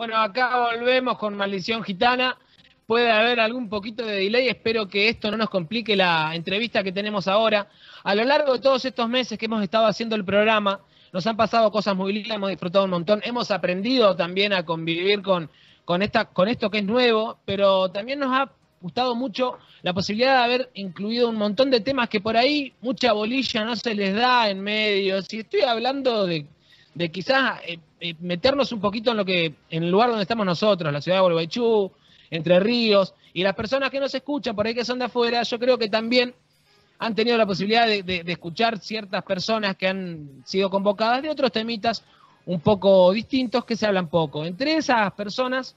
Bueno, acá volvemos con Maldición Gitana. Puede haber algún poquito de delay, espero que esto no nos complique la entrevista que tenemos ahora. A lo largo de todos estos meses que hemos estado haciendo el programa, nos han pasado cosas muy lindas, hemos disfrutado un montón, hemos aprendido también a convivir con esto que es nuevo, pero también nos ha gustado mucho la posibilidad de haber incluido un montón de temas que por ahí mucha bolilla no se les da en medios. Y estoy hablando de quizás meternos un poquito en el lugar donde estamos nosotros, la ciudad de Gualeguaychú, Entre Ríos, y las personas que nos escuchan por ahí que son de afuera, yo creo que también han tenido la posibilidad de escuchar ciertas personas que han sido convocadas de otros temitas un poco distintos que se hablan poco. Entre esas personas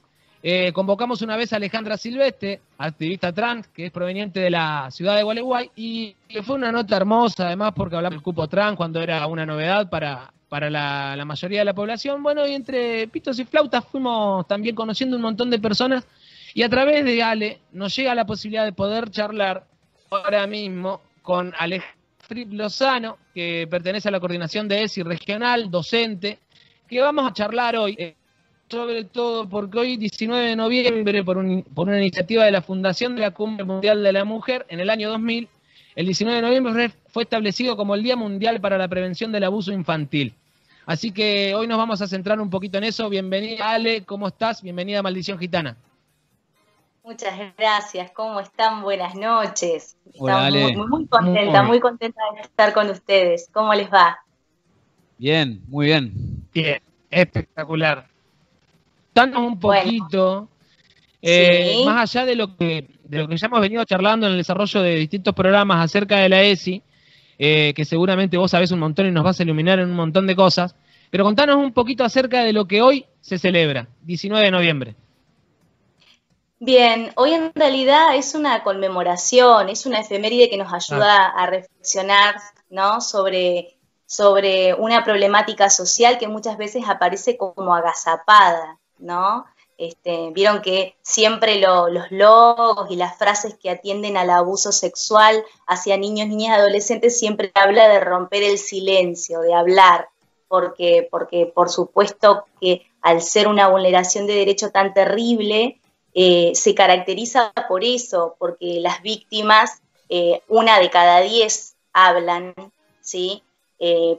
convocamos una vez a Alejandra Silvestre, activista trans, que es proveniente de la ciudad de Gualeguay, y que fue una nota hermosa, además, porque hablamos del cupo trans cuando era una novedad para la mayoría de la población. Bueno, y entre pitos y flautas fuimos también conociendo un montón de personas, y a través de Ale nos llega la posibilidad de poder charlar ahora mismo con Alejandra Lozano, que pertenece a la coordinación de ESI regional, docente, que vamos a charlar hoy, sobre todo porque hoy, 19 de noviembre, por una iniciativa de la Fundación de la Cumbre Mundial de la Mujer, en el año 2000, el 19 de noviembre fue establecido como el Día Mundial para la Prevención del Abuso Infantil. Así que hoy nos vamos a centrar un poquito en eso. Bienvenida, Ale, ¿cómo estás? Bienvenida a Maldición Gitana. Muchas gracias, ¿cómo están? Buenas noches. Hola, Ale. Muy contenta de estar con ustedes. ¿Cómo les va? Bien, muy bien. Bien, espectacular. Danos un poquito, sí, más allá de lo que ya hemos venido charlando en el desarrollo de distintos programas acerca de la ESI, que seguramente vos sabés un montón y nos vas a iluminar en un montón de cosas, pero contanos un poquito acerca de lo que hoy se celebra, 19 de noviembre. Bien, hoy en realidad es una conmemoración, es una efeméride que nos ayuda a reflexionar, ¿no? sobre una problemática social que muchas veces aparece como agazapada, ¿no? Vieron que siempre los logos y las frases que atienden al abuso sexual hacia niños, niñas y adolescentes siempre habla de romper el silencio, de hablar, porque por supuesto que al ser una vulneración de derecho tan terrible, se caracteriza por eso, porque las víctimas, 1 de cada 10 hablan, ¿sí?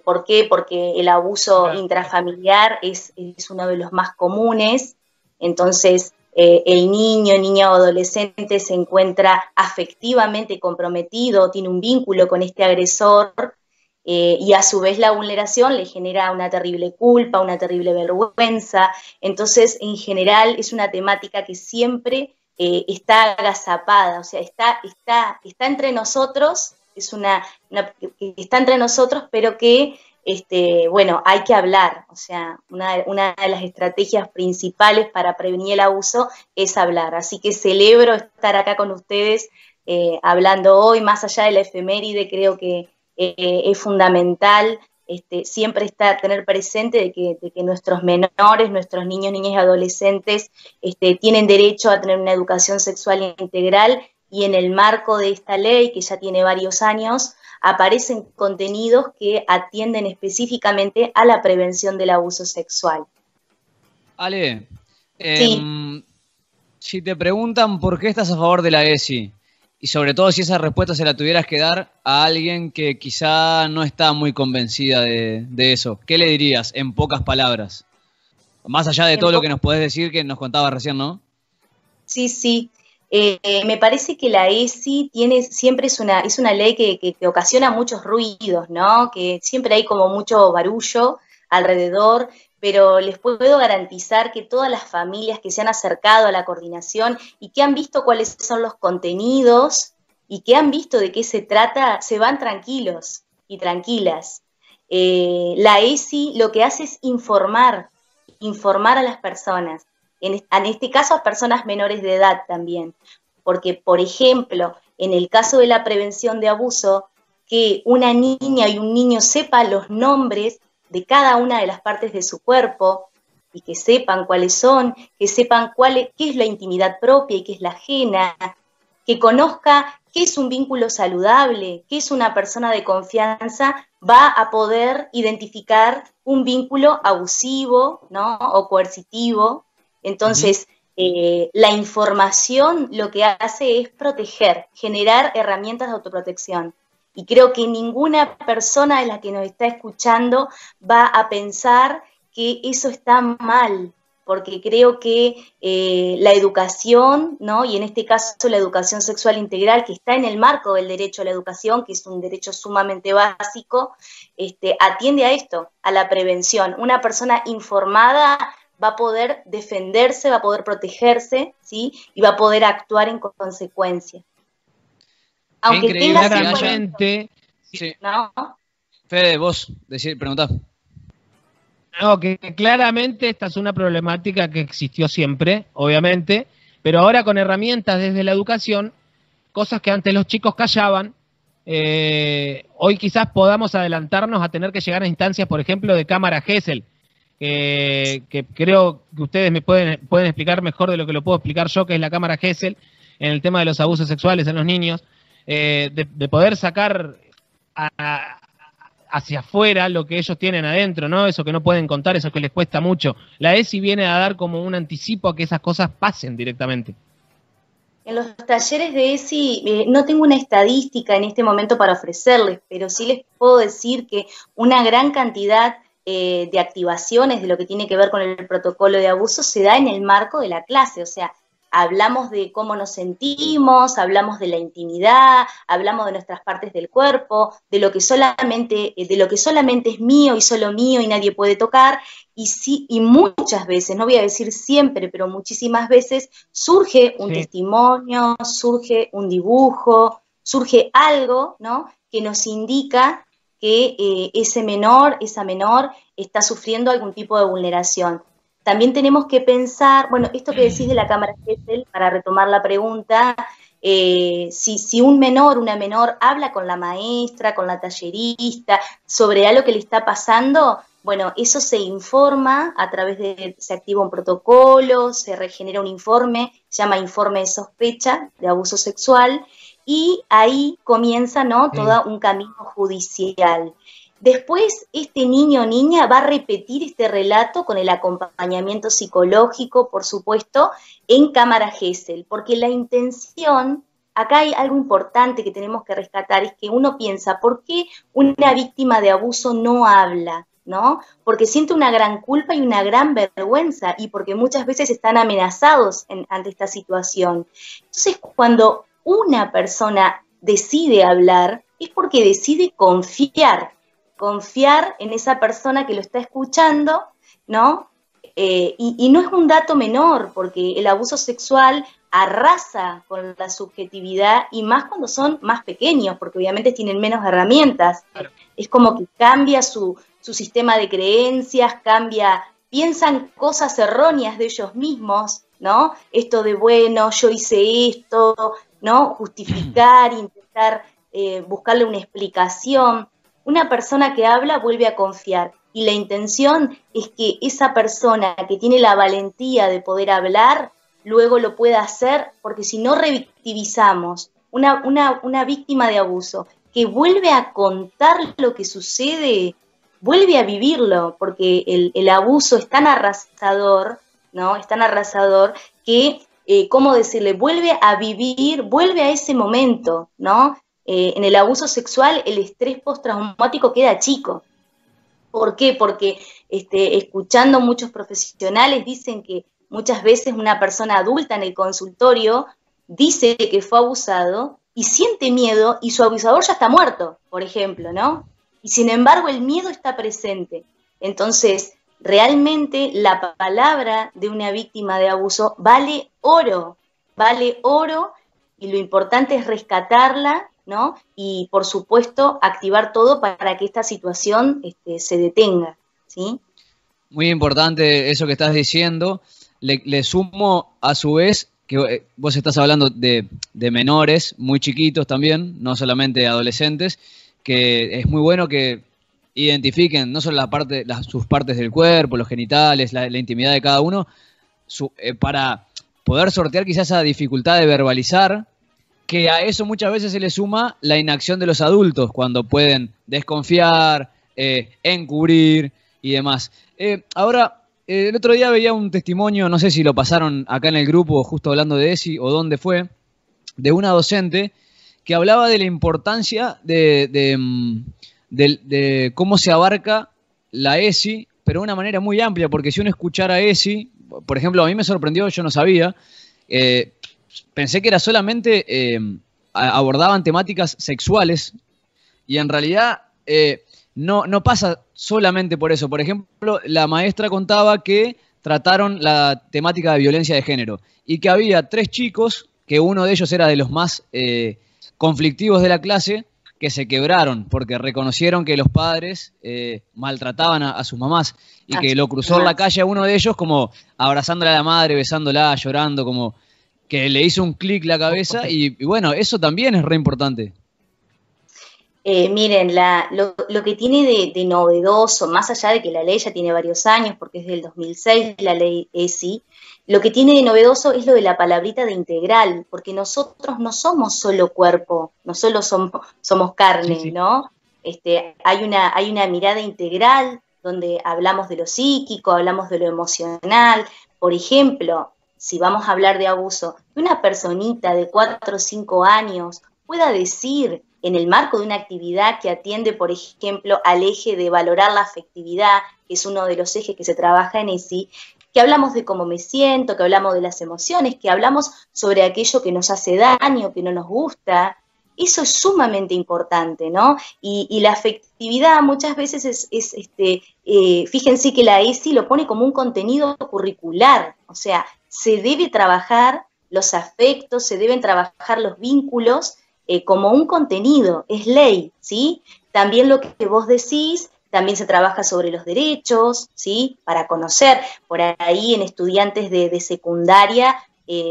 ¿Por qué? Porque el abuso intrafamiliar es uno de los más comunes. Entonces el niño o adolescente se encuentra afectivamente comprometido, tiene un vínculo con este agresor, y a su vez la vulneración le genera una terrible culpa, una terrible vergüenza. Entonces, en general, es una temática que siempre está agazapada, o sea, está entre nosotros, está entre nosotros, pero que, bueno, hay que hablar. O sea, una de las estrategias principales para prevenir el abuso es hablar. Así que celebro estar acá con ustedes hablando hoy, más allá de la efeméride. Creo que es fundamental siempre tener presente de que nuestros menores, nuestros niños, niñas y adolescentes tienen derecho a tener una educación sexual integral, y en el marco de esta ley, que ya tiene varios años, aparecen contenidos que atienden específicamente a la prevención del abuso sexual. Ale, sí. Si te preguntan por qué estás a favor de la ESI, y sobre todo si esa respuesta se la tuvieras que dar a alguien que quizá no está muy convencida de eso, ¿qué le dirías en pocas palabras? Más allá de todo lo que nos podés decir, que nos contabas recién, ¿no? Sí. Me parece que la ESI siempre es una ley que ocasiona muchos ruidos, ¿no? Que siempre hay como mucho barullo alrededor, pero les puedo garantizar que todas las familias que se han acercado a la coordinación y que han visto cuáles son los contenidos y que han visto de qué se trata, se van tranquilos y tranquilas. La ESI lo que hace es informar a las personas, en este caso a personas menores de edad también, porque, por ejemplo, en el caso de la prevención de abuso, que una niña y un niño sepan los nombres de cada una de las partes de su cuerpo, y que sepan cuáles son, que sepan qué es la intimidad propia y qué es la ajena, que conozca qué es un vínculo saludable, qué es una persona de confianza, va a poder identificar un vínculo abusivo, ¿no? O coercitivo. Entonces, la información lo que hace es proteger, generar herramientas de autoprotección. Y creo que ninguna persona de la que nos está escuchando va a pensar que eso está mal, porque creo que la educación, ¿no? Y en este caso la educación sexual integral, que está en el marco del derecho a la educación, que es un derecho sumamente básico, atiende a esto, a la prevención. Una persona informada va a poder defenderse, va a poder protegerse, ¿sí? Y va a poder actuar en consecuencia. Aunque tenga claramente, sí. ¿no? Fede, vos, preguntá. No, que claramente esta es una problemática que existió siempre, obviamente, pero ahora con herramientas desde la educación, cosas que antes los chicos callaban, hoy quizás podamos adelantarnos a tener que llegar a instancias, por ejemplo, de cámara Gesell, que creo que ustedes me pueden explicar mejor de lo que lo puedo explicar yo, que es la cámara Gesell, en el tema de los abusos sexuales en los niños, de poder sacar hacia afuera lo que ellos tienen adentro, ¿no? Eso que no pueden contar, eso que les cuesta mucho. La ESI viene a dar como un anticipo a que esas cosas pasen directamente. En los talleres de ESI no tengo una estadística en este momento para ofrecerles, pero sí les puedo decir que una gran cantidad de activaciones de lo que tiene que ver con el protocolo de abuso se da en el marco de la clase, o sea, hablamos de cómo nos sentimos, hablamos de la intimidad, hablamos de nuestras partes del cuerpo, de lo que solamente es mío y solo mío y nadie puede tocar, y muchas veces, no voy a decir siempre, pero muchísimas veces surge un testimonio, surge un dibujo, surge algo, ¿no? Que nos indica que ese menor, esa menor, está sufriendo algún tipo de vulneración. También tenemos que pensar, bueno, esto que decís de la cámara Gesell, para retomar la pregunta, si un menor, una menor habla con la maestra, con la tallerista, sobre algo que le está pasando, bueno, eso se informa a través se activa un protocolo, se regenera un informe, se llama informe de sospecha de abuso sexual, y ahí comienza, ¿no? Todo un camino judicial. Después, este niño o niña va a repetir este relato con el acompañamiento psicológico, por supuesto, en cámara Gesell, porque la intención, acá hay algo importante que tenemos que rescatar, es que uno piensa, ¿por qué una víctima de abuso no habla? ¿No? Porque siente una gran culpa y una gran vergüenza, y porque muchas veces están amenazados ante esta situación. Entonces, cuando una persona decide hablar, es porque decide confiar en esa persona que lo está escuchando, ¿no? Y no es un dato menor, porque el abuso sexual arrasa con la subjetividad, y más cuando son más pequeños, porque obviamente tienen menos herramientas. Claro. Es como que cambia su sistema de creencias, piensan cosas erróneas de ellos mismos, ¿no? Esto de, bueno, yo hice esto, ¿no? Justificar, intentar buscarle una explicación. Una persona que habla vuelve a confiar, y la intención es que esa persona que tiene la valentía de poder hablar, luego lo pueda hacer, porque si no revictimizamos una víctima de abuso que vuelve a contar lo que sucede, vuelve a vivirlo, porque el abuso es tan arrasador, ¿no? Es tan arrasador que, ¿cómo decirle? Vuelve a vivir, vuelve a ese momento, ¿no? En el abuso sexual el estrés postraumático queda chico. ¿Por qué? Porque escuchando muchos profesionales dicen que muchas veces una persona adulta en el consultorio dice que fue abusado y siente miedo y su abusador ya está muerto, por ejemplo, ¿no? Y sin embargo el miedo está presente. Entonces, realmente la palabra de una víctima de abuso vale oro, y lo importante es rescatarla, ¿no? Y, por supuesto, activar todo para que esta situación se detenga, ¿sí? Muy importante eso que estás diciendo. Le sumo, a su vez, que vos estás hablando de menores muy chiquitos también, no solamente adolescentes, que es muy bueno que identifiquen no solo sus partes del cuerpo, los genitales, la intimidad de cada uno, para poder sortear quizás esa dificultad de verbalizar, que a eso muchas veces se le suma la inacción de los adultos cuando pueden desconfiar, encubrir y demás. Ahora, el otro día veía un testimonio, no sé si lo pasaron acá en el grupo, justo hablando de ESI, o dónde fue, de una docente que hablaba de la importancia de cómo se abarca la ESI, pero de una manera muy amplia, porque si uno escuchara ESI, por ejemplo, a mí me sorprendió, yo no sabía, pensé que era solamente, abordaban temáticas sexuales, y en realidad no pasa solamente por eso. Por ejemplo, la maestra contaba que trataron la temática de violencia de género, y que había 3 chicos, que uno de ellos era de los más conflictivos de la clase, que se quebraron porque reconocieron que los padres maltrataban a sus mamás, y que lo cruzó en la calle a uno de ellos como abrazándole a la madre, besándola, llorando, como que le hizo un clic la cabeza, y bueno, eso también es re importante. Miren, lo que tiene de novedoso, más allá de que la ley ya tiene varios años, porque es del 2006 la ley ESI, lo que tiene de novedoso es lo de la palabrita de integral, porque nosotros no somos solo cuerpo, no solo somos carne, sí. ¿No? Hay una mirada integral donde hablamos de lo psíquico, hablamos de lo emocional. Por ejemplo, si vamos a hablar de abuso, que una personita de 4 o 5 años pueda decir, en el marco de una actividad que atiende, por ejemplo, al eje de valorar la afectividad, que es uno de los ejes que se trabaja en ESI, que hablamos de cómo me siento, que hablamos de las emociones, que hablamos sobre aquello que nos hace daño, que no nos gusta. Eso es sumamente importante, ¿no? Y la afectividad muchas veces fíjense que la ESI lo pone como un contenido curricular, o sea, se debe trabajar los afectos, se deben trabajar los vínculos, como un contenido, es ley, ¿sí? También lo que vos decís, también se trabaja sobre los derechos, ¿sí? Para conocer, por ahí en estudiantes de secundaria,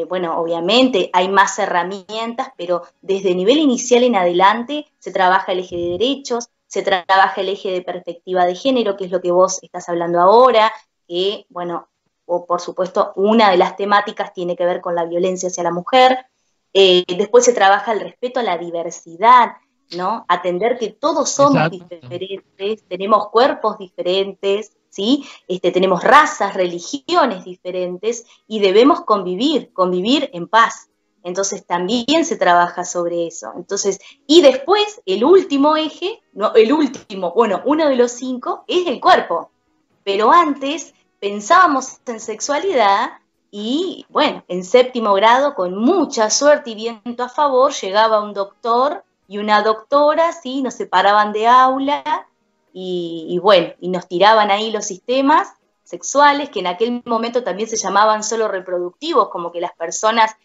bueno, obviamente hay más herramientas, pero desde el nivel inicial en adelante se trabaja el eje de derechos, se trabaja el eje de perspectiva de género, que es lo que vos estás hablando ahora, que, bueno, o por supuesto, una de las temáticas tiene que ver con la violencia hacia la mujer. Después se trabaja el respeto a la diversidad, ¿no? Atender que todos somos diferentes, tenemos cuerpos diferentes, ¿sí? Tenemos razas, religiones diferentes y debemos convivir en paz. Entonces también se trabaja sobre eso. Entonces, y después el último eje, uno de los 5 es el cuerpo. Pero antes pensábamos en sexualidad. Y bueno, en 7º grado, con mucha suerte y viento a favor, llegaba un doctor y una doctora, ¿sí? Nos separaban de aula y bueno, y nos tiraban ahí los sistemas sexuales, que en aquel momento también se llamaban solo reproductivos, como que las personas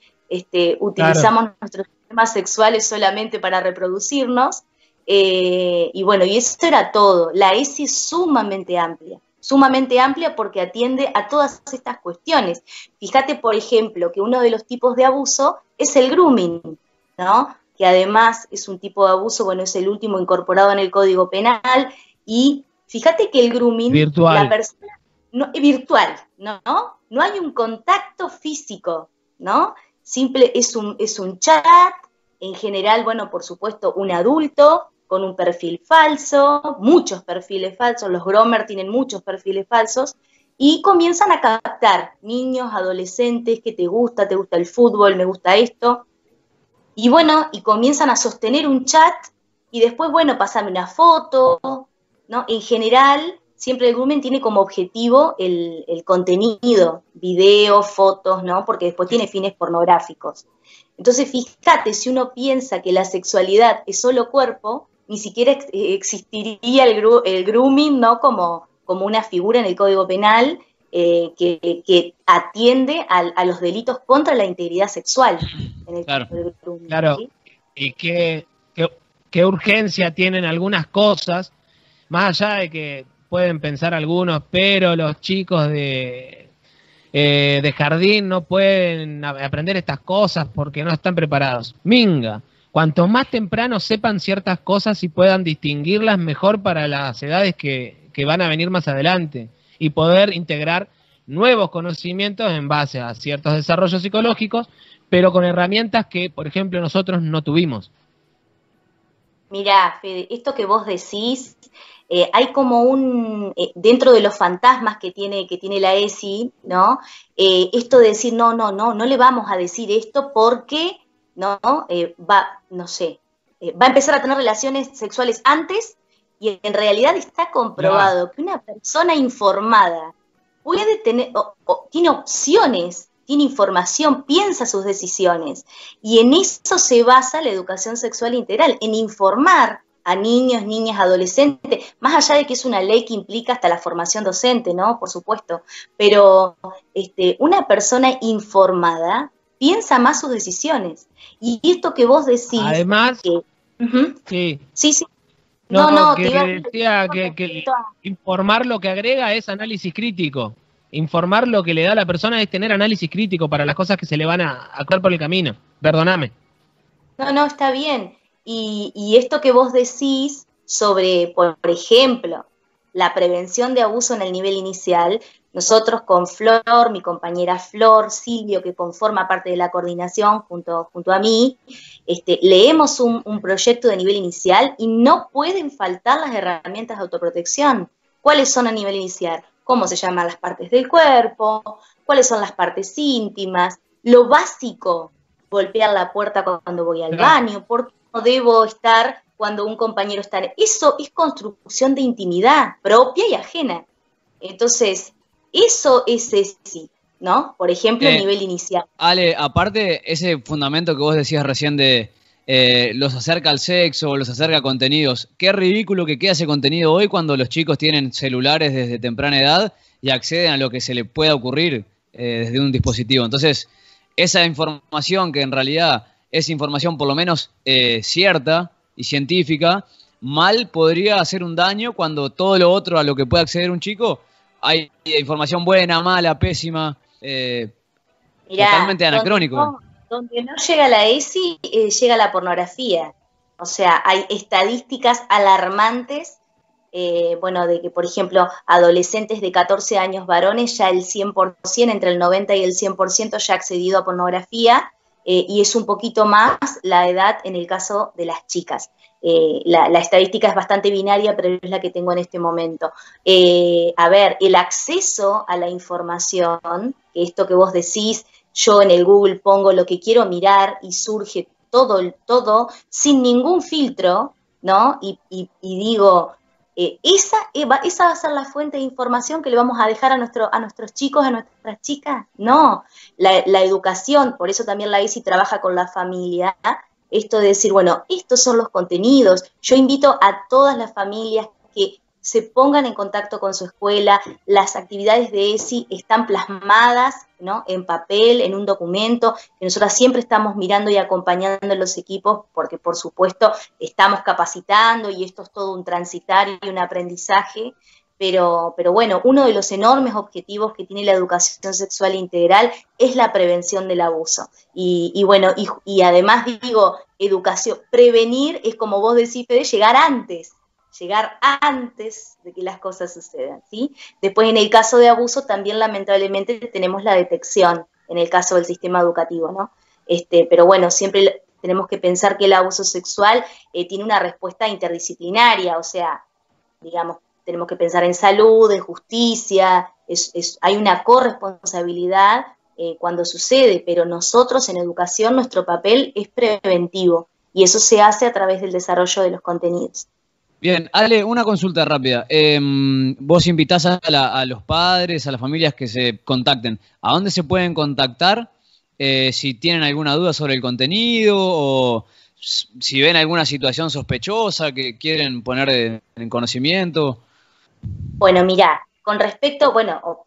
utilizamos nuestros sistemas sexuales solamente para reproducirnos. Y bueno, y eso era todo. La ESI es sumamente amplia porque atiende a todas estas cuestiones. Fíjate, por ejemplo, que uno de los tipos de abuso es el grooming, ¿no? Que además es un tipo de abuso, bueno, es el último incorporado en el Código Penal, y fíjate que el grooming, virtual. La persona, virtual, ¿no? No hay un contacto físico, ¿no? Simple, es un chat, en general, bueno, por supuesto, un adulto, con un perfil falso, muchos perfiles falsos, los gromers tienen muchos perfiles falsos, y comienzan a captar niños, adolescentes, que te gusta el fútbol, me gusta esto, y bueno, y comienzan a sostener un chat, y después, bueno, pásame una foto, ¿no? En general, siempre el grooming tiene como objetivo el contenido, video, fotos, ¿no? Porque después tiene fines pornográficos. Entonces, fíjate, si uno piensa que la sexualidad es solo cuerpo, ni siquiera existiría el grooming, ¿no? Como una figura en el Código Penal que atiende a los delitos contra la integridad sexual. En el caso del grooming, claro. ¿sí? Y qué urgencia tienen algunas cosas, más allá de que pueden pensar algunos, pero los chicos de jardín no pueden aprender estas cosas porque no están preparados. Minga. Cuanto más temprano sepan ciertas cosas y puedan distinguirlas, mejor para las edades que van a venir más adelante, y poder integrar nuevos conocimientos en base a ciertos desarrollos psicológicos, pero con herramientas que, por ejemplo, nosotros no tuvimos. Mirá, Fede, esto que vos decís, hay como dentro de los fantasmas que tiene la ESI, ¿no? Esto de decir, no le vamos a decir esto porque, ¿no? No sé, va a empezar a tener relaciones sexuales antes, y en realidad está comprobado que una persona informada puede tener, tiene opciones, tiene información, piensa sus decisiones, y en eso se basa la educación sexual integral, en informar a niños, niñas, adolescentes, más allá de que es una ley que implica hasta la formación docente, ¿no? Por supuesto, pero una persona informada piensa más sus decisiones, y esto que vos decís... Además, que, sí. No, que decía que informar lo que agrega es análisis crítico. Informar lo que le da a la persona es tener análisis crítico para las cosas que se le van a actuar por el camino. Perdóname. No, está bien. Y esto que vos decís sobre, por ejemplo, la prevención de abuso en el nivel inicial, nosotros con Flor, mi compañera Flor, Silvio, que conforma parte de la coordinación junto a mí, leemos un proyecto de nivel inicial y no pueden faltar las herramientas de autoprotección. ¿Cuáles son a nivel inicial? ¿Cómo se llaman las partes del cuerpo? ¿Cuáles son las partes íntimas? Lo básico, golpear la puerta cuando voy al baño, ¿por qué no debo estar cuando un compañero está? Eso es construcción de intimidad propia y ajena. Entonces, eso es sí, ¿no? Por ejemplo, a nivel inicial. Ale, aparte, ese fundamento que vos decías recién de los acerca al sexo, los acerca a contenidos, qué ridículo que queda ese contenido hoy cuando los chicos tienen celulares desde temprana edad y acceden a lo que se le pueda ocurrir desde un dispositivo. Entonces, esa información que en realidad es información por lo menos cierta y científica, mal podría hacer un daño cuando todo lo otro a lo que puede acceder un chico, hay información buena, mala, pésima, Mirá, totalmente anacrónico. Donde no llega la ESI, llega la pornografía. O sea, hay estadísticas alarmantes, de que, por ejemplo, adolescentes de 14 años varones, ya el 100%, entre el 90 y el 100% ya ha accedido a pornografía, y es un poquito más la edad en el caso de las chicas. La estadística es bastante binaria, pero es la que tengo en este momento. El acceso a la información, esto que vos decís, yo en el Google pongo lo que quiero mirar y surge todo sin ningún filtro, ¿no? Y digo, esa va a ser la fuente de información que le vamos a dejar a nuestros chicos, a nuestras chicas. No, la educación, por eso también la ESI trabaja con la familia, esto de decir, bueno, estos son los contenidos. Yo invito a todas las familias que se pongan en contacto con su escuela. Las actividades de ESI están plasmadas, ¿no?, en papel, en un documento, que nosotros siempre estamos mirando y acompañando en los equipos, porque por supuesto estamos capacitando y esto es todo un transitar y un aprendizaje, pero bueno, uno de los enormes objetivos que tiene la educación sexual integral es la prevención del abuso. Y además digo, educación, prevenir es, como vos decís, Fede, llegar antes de que las cosas sucedan, ¿sí? Después, en el caso de abuso, también lamentablemente tenemos la detección, en el caso del sistema educativo, ¿no? Pero bueno, siempre tenemos que pensar que el abuso sexual tiene una respuesta interdisciplinaria, o sea, digamos, tenemos que pensar en salud, en justicia, hay una corresponsabilidad cuando sucede, pero nosotros en educación, nuestro papel es preventivo, y eso se hace a través del desarrollo de los contenidos. Bien, Ale, una consulta rápida. Vos invitás a los padres, a las familias que se contacten. ¿A dónde se pueden contactar si tienen alguna duda sobre el contenido o si ven alguna situación sospechosa que quieren poner en conocimiento? Bueno, mirá, con respecto,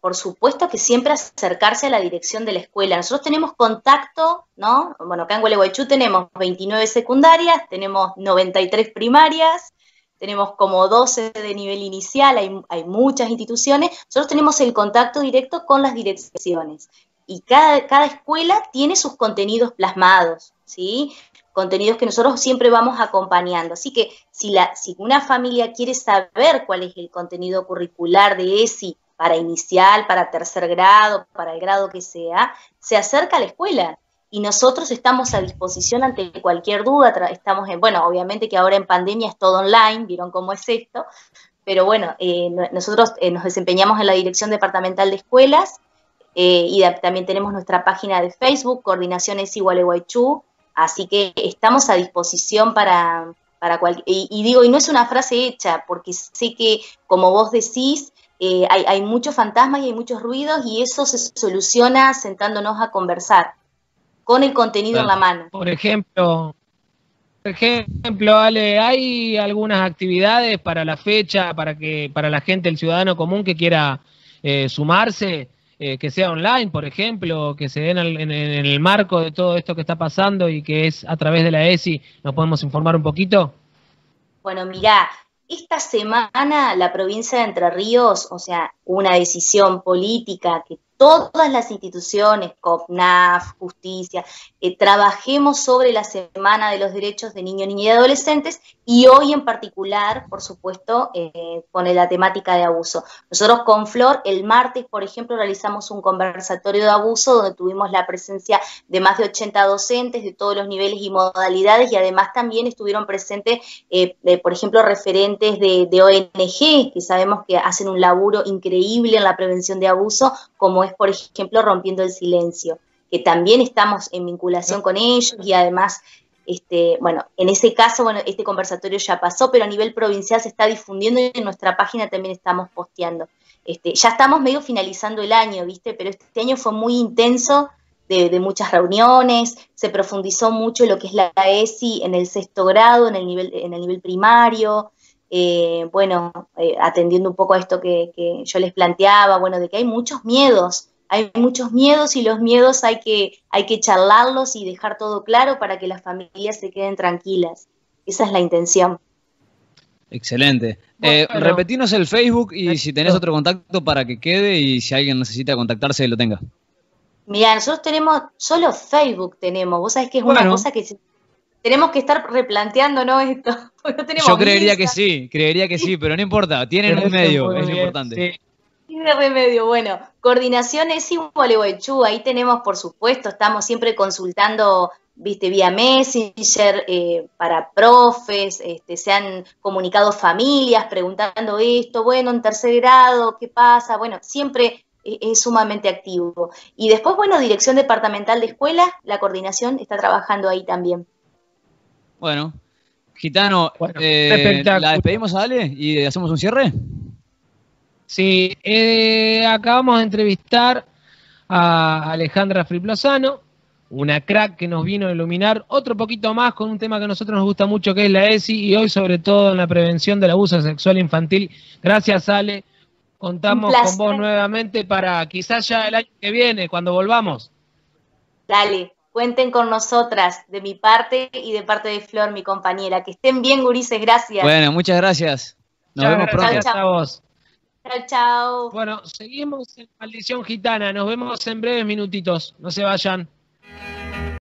por supuesto que siempre acercarse a la dirección de la escuela. Nosotros tenemos contacto, ¿no? Bueno, acá en Gualeguaychú tenemos 29 secundarias, tenemos 93 primarias, tenemos como 12 de nivel inicial, hay muchas instituciones. Nosotros tenemos el contacto directo con las direcciones y cada escuela tiene sus contenidos plasmados, ¿sí? Contenidos que nosotros siempre vamos acompañando. Así que si una familia quiere saber cuál es el contenido curricular de ESI para inicial, para tercer grado, para el grado que sea, se acerca a la escuela. Y nosotros estamos a disposición ante cualquier duda. Estamos obviamente que ahora en pandemia es todo online, vieron cómo es esto, pero bueno, nosotros nos desempeñamos en la Dirección Departamental de Escuelas y también tenemos nuestra página de Facebook, Coordinación ESI Gualeguaychú, así que estamos a disposición para cualquier... Y digo, y no es una frase hecha, porque sé que, como vos decís, hay muchos fantasmas y hay muchos ruidos y eso se soluciona sentándonos a conversar, con el contenido en la mano. Por ejemplo, Ale, ¿hay algunas actividades para la fecha, para la gente, el ciudadano común que quiera sumarse, que sea online, por ejemplo, que se den en el marco de todo esto que está pasando y que es a través de la ESI, nos podemos informar un poquito? Bueno, mirá, esta semana la provincia de Entre Ríos, o sea, una decisión política que todas las instituciones, COPNAF, Justicia, trabajemos sobre la Semana de los Derechos de Niños, Niñas y Adolescentes y hoy en particular, por supuesto, con la temática de abuso. Nosotros con Flor, el martes, por ejemplo, realizamos un conversatorio de abuso donde tuvimos la presencia de más de 80 docentes de todos los niveles y modalidades y además también estuvieron presentes, por ejemplo, referentes de ONG, que sabemos que hacen un laburo increíble en la prevención de abuso, como es, por ejemplo, Rompiendo el Silencio, que también estamos en vinculación con ellos y además, bueno, en ese caso, bueno, este conversatorio ya pasó, pero a nivel provincial se está difundiendo y en nuestra página también estamos posteando. Ya estamos medio finalizando el año, ¿viste? Pero este año fue muy intenso, de muchas reuniones, se profundizó mucho lo que es la ESI en el 6º grado, en el nivel primario, bueno, atendiendo un poco a esto que yo les planteaba, bueno, de que hay muchos miedos y los miedos hay que charlarlos y dejar todo claro para que las familias se queden tranquilas. Esa es la intención. Excelente. Bueno, repetinos el Facebook y si tenés otro contacto para que quede y si alguien necesita contactarse lo tenga. Mira, nosotros tenemos, solo Facebook tenemos, vos sabés que es una cosa que tenemos que estar replanteando, ¿no? Esto, no tenemos yo creería que sí, pero no importa, tienen un medio, es lo importante. Sí. Tiene remedio, bueno, Coordinación ESI Gualeguaychú, ahí tenemos, por supuesto, estamos siempre consultando, viste, vía Messenger, para profes, se han comunicado familias preguntando esto, bueno, en 3er grado, ¿qué pasa? Bueno, siempre es sumamente activo. Y después, bueno, Dirección Departamental de Escuela, la coordinación está trabajando ahí también. Bueno, Gitano, ¿la despedimos a Ale y hacemos un cierre? Sí, acabamos de entrevistar a Alejandra Friplosano, una crack que nos vino a iluminar otro poquito más con un tema que a nosotros nos gusta mucho, que es la ESI, y hoy sobre todo en la prevención del abuso sexual infantil. Gracias, Ale. Contamos con vos nuevamente para quizás ya el año que viene, cuando volvamos. Dale. Cuenten con nosotras, de mi parte y de parte de Flor, mi compañera. Que estén bien, gurises, gracias. Bueno, muchas gracias. Nos vemos pronto. Gracias a vos. Chao. Bueno, seguimos en Maldición Gitana. Nos vemos en breves minutitos. No se vayan.